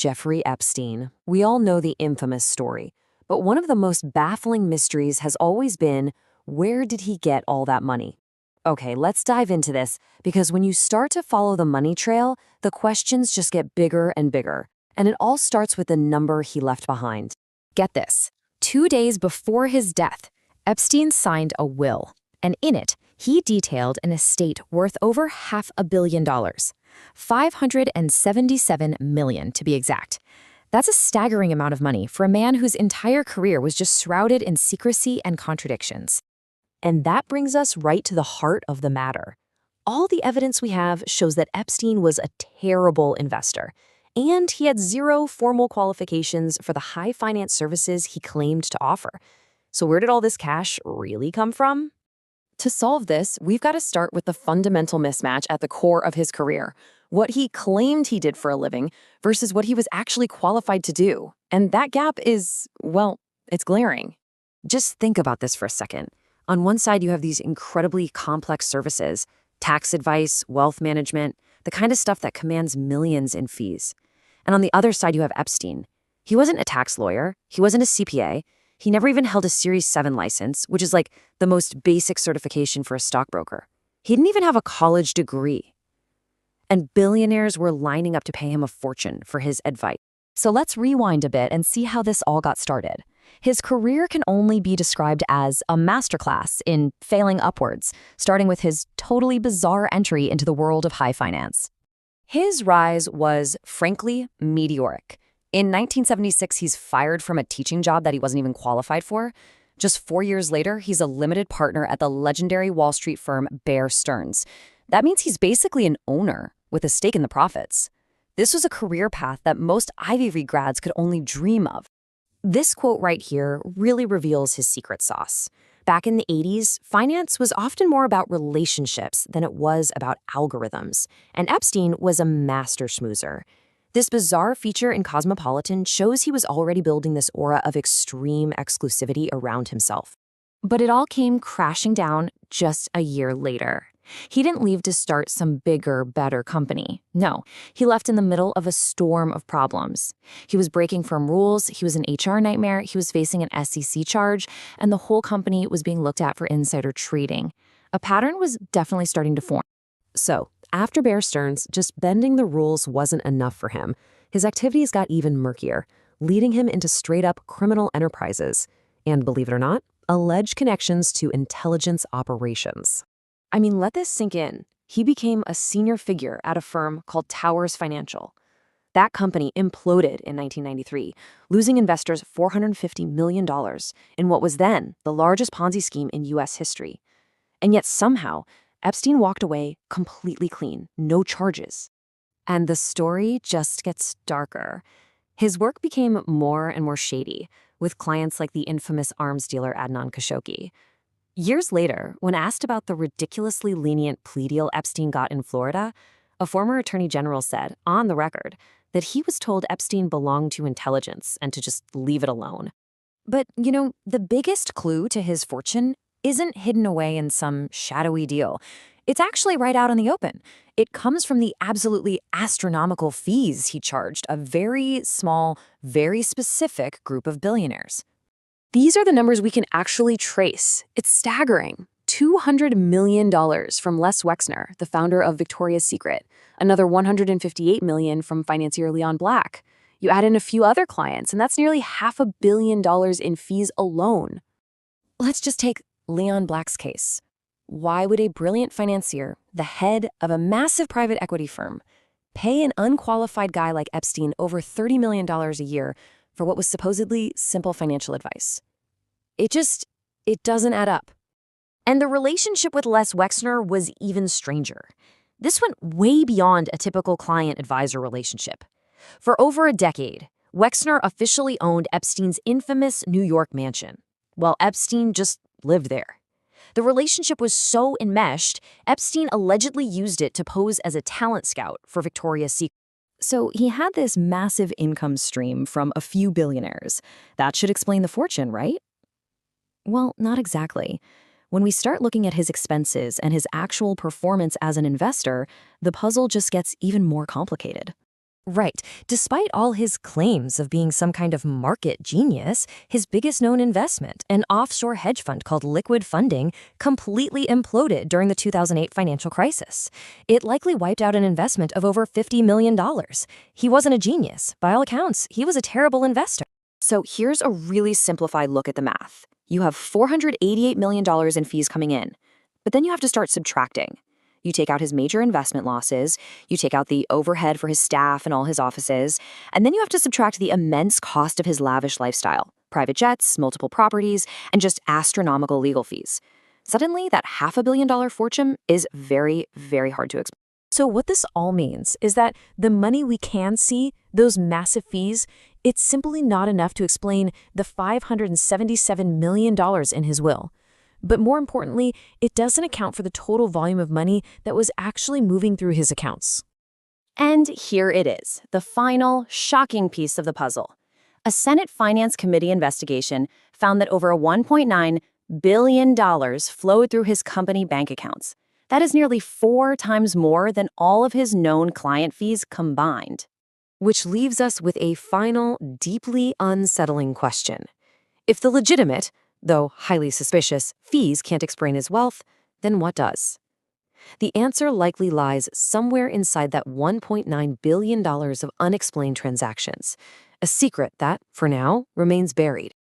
Jeffrey Epstein. We all know the infamous story, but one of the most baffling mysteries has always been, where did he get all that money? Okay, let's dive into this, because when you start to follow the money trail, the questions just get bigger and bigger, and it all starts with the number he left behind. Get this. 2 days before his death, Epstein signed a will, and in it, he detailed an estate worth over $500 million. $577 million, to be exact. That's a staggering amount of money for a man whose entire career was just shrouded in secrecy and contradictions. And that brings us right to the heart of the matter. All the evidence we have shows that Epstein was a terrible investor, and he had zero formal qualifications for the high finance services he claimed to offer. So where did all this cash really come from? To solve this, we've got to start with the fundamental mismatch at the core of his career, what he claimed he did for a living versus what he was actually qualified to do. And that gap is, well, it's glaring. Just think about this for a second. On one side, you have these incredibly complex services, tax advice, wealth management, the kind of stuff that commands millions in fees. And on the other side, you have Epstein. He wasn't a tax lawyer. He wasn't a CPA. He never even held a Series 7 license, which is like the most basic certification for a stockbroker. He didn't even have a college degree. And billionaires were lining up to pay him a fortune for his advice. So let's rewind a bit and see how this all got started. His career can only be described as a masterclass in failing upwards, starting with his totally bizarre entry into the world of high finance. His rise was, frankly, meteoric. In 1976, he's fired from a teaching job that he wasn't even qualified for. Just 4 years later, he's a limited partner at the legendary Wall Street firm Bear Stearns. That means he's basically an owner with a stake in the profits. This was a career path that most Ivy League grads could only dream of. This quote right here really reveals his secret sauce. Back in the 80s, finance was often more about relationships than it was about algorithms, and Epstein was a master schmoozer. This bizarre feature in Cosmopolitan shows he was already building this aura of extreme exclusivity around himself. But it all came crashing down just a year later. He didn't leave to start some bigger, better company. No, he left in the middle of a storm of problems. He was breaking firm rules, he was an HR nightmare, he was facing an SEC charge, and the whole company was being looked at for insider trading. A pattern was definitely starting to form. So, after Bear Stearns, just bending the rules wasn't enough for him. His activities got even murkier, leading him into straight-up criminal enterprises. And believe it or not, alleged connections to intelligence operations. I mean, let this sink in. He became a senior figure at a firm called Towers Financial. That company imploded in 1993, losing investors $450 million in what was then the largest Ponzi scheme in U.S. history. And yet somehow, Epstein walked away completely clean, no charges. And the story just gets darker. His work became more and more shady, with clients like the infamous arms dealer Adnan Khashoggi. Years later, when asked about the ridiculously lenient plea deal Epstein got in Florida, a former attorney general said, on the record, that he was told Epstein belonged to intelligence and to just leave it alone. But, the biggest clue to his fortune isn't hidden away in some shadowy deal. It's actually right out in the open. It comes from the absolutely astronomical fees he charged a very small, very specific group of billionaires. These are the numbers we can actually trace. It's staggering. $200 million from Les Wexner, the founder of Victoria's Secret. Another $158 million from financier Leon Black. You add in a few other clients, and that's nearly $500 million in fees alone. Let's just take Leon Black's case. Why would a brilliant financier, the head of a massive private equity firm, pay an unqualified guy like Epstein over $30 million a year for what was supposedly simple financial advice? It doesn't add up. And the relationship with Les Wexner was even stranger. This went way beyond a typical client-advisor relationship. For over a decade, Wexner officially owned Epstein's infamous New York mansion, while Epstein just lived there. The relationship was so enmeshed, Epstein allegedly used it to pose as a talent scout for Victoria's Secret. So he had this massive income stream from a few billionaires. That should explain the fortune, right? Well, not exactly. When we start looking at his expenses and his actual performance as an investor, the puzzle just gets even more complicated. Right. Despite all his claims of being some kind of market genius, his biggest known investment, an offshore hedge fund called Liquid Funding, completely imploded during the 2008 financial crisis. It likely wiped out an investment of over $50 million. He wasn't a genius. By all accounts, he was a terrible investor. So here's a really simplified look at the math. You have $488 million in fees coming in, but then you have to start subtracting. You take out his major investment losses, you take out the overhead for his staff and all his offices, and then you have to subtract the immense cost of his lavish lifestyle, private jets, multiple properties, and just astronomical legal fees. Suddenly, that $500 million fortune is very, very hard to explain. So what this all means is that the money we can see, those massive fees, it's simply not enough to explain the $577 million in his will. But more importantly, it doesn't account for the total volume of money that was actually moving through his accounts. And here it is, the final, shocking piece of the puzzle. A Senate Finance Committee investigation found that over $1.9 billion flowed through his company bank accounts. That is nearly 4 times more than all of his known client fees combined. Which leaves us with a final, deeply unsettling question. If the legitimate, though highly suspicious, fees can't explain his wealth, then what does? The answer likely lies somewhere inside that $1.9 billion of unexplained transactions, a secret that, for now, remains buried.